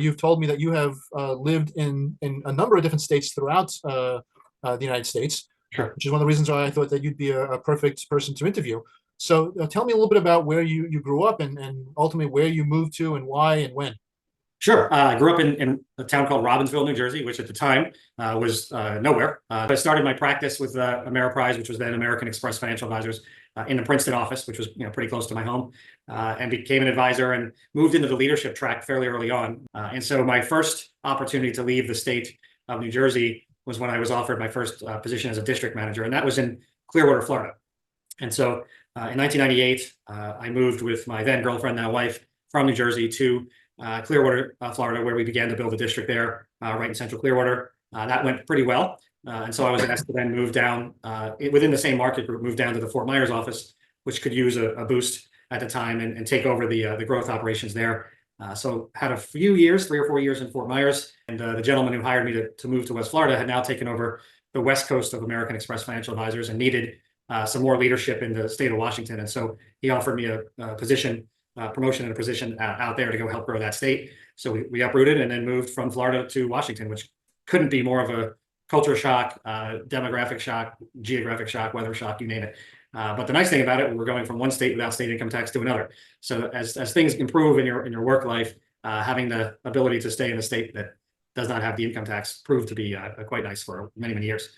You've told me that you have lived in a number of different states throughout the United States, Sure. which is one of the reasons why I thought that you'd be a perfect person to interview. So tell me a little bit about where you grew up and ultimately where you moved to and why and when. Sure. I grew up in a town called Robbinsville, New Jersey, which at the time was nowhere. I started my practice with Ameriprise, which was then American Express Financial Advisors, in the Princeton office, which was pretty close to my home, and became an advisor and moved into the leadership track fairly early on. And so my first opportunity to leave the state of New Jersey was when I was offered my first position as a district manager, and that was in Clearwater, Florida. And so in 1998, I moved with my then girlfriend, now wife, from New Jersey to Clearwater, Florida, where we began to build a district there, right in central Clearwater. That went pretty well. And so I was asked to then move down within the same market group, move down to the Fort Myers office, which could use a boost at the time and take over the growth operations there. So had a few years, 3 or 4 years in Fort Myers. And the gentleman who hired me to move to West Florida had now taken over the West Coast of American Express Financial Advisors and needed some more leadership in the state of Washington. And so he offered me a position, promotion and a position out there to go help grow that state. So we uprooted and then moved from Florida to Washington, which couldn't be more of a culture shock, demographic shock, geographic shock, weather shock, you name it. But the nice thing about it, we're going from one state without state income tax to another. So as things improve in your work life, having the ability to stay in a state that does not have the income tax proved to be quite nice for many, many years.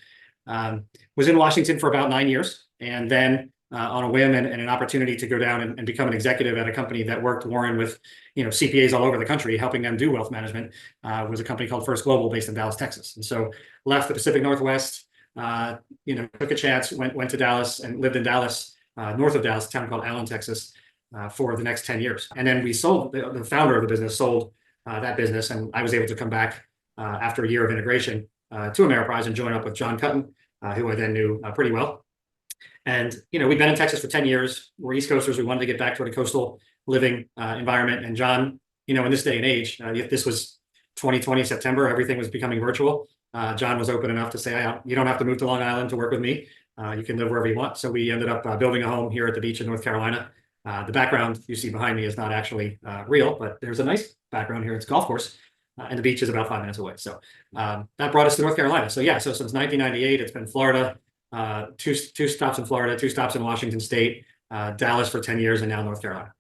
Was in Washington for about 9 years, and then on a whim and an opportunity to go down and become an executive at a company that worked, Warren, with CPAs all over the country, helping them do wealth management, was a company called First Global based in Dallas, Texas. And so left the Pacific Northwest, took a chance, went to Dallas and lived in Dallas, north of Dallas, a town called Allen, Texas, for the next 10 years. And then we sold, the founder of the business sold that business, and I was able to come back after a year of integration to Ameriprise and join up with John Cutton, who I then knew pretty well. And, we've been in Texas for 10 years. We're East Coasters. We wanted to get back to a coastal living environment. And John, in this day and age, if this was 2020, September, everything was becoming virtual. John was open enough to say, you don't have to move to Long Island to work with me. You can live wherever you want. So we ended up building a home here at the beach in North Carolina. The background you see behind me is not actually real, but there's a nice background here. It's a golf course. And the beach is about 5 minutes away. So that brought us to North Carolina. So yeah, so since 1998, it's been Florida, two stops in Florida, 2 stops in Washington State, Dallas for 10 years, and now North Carolina.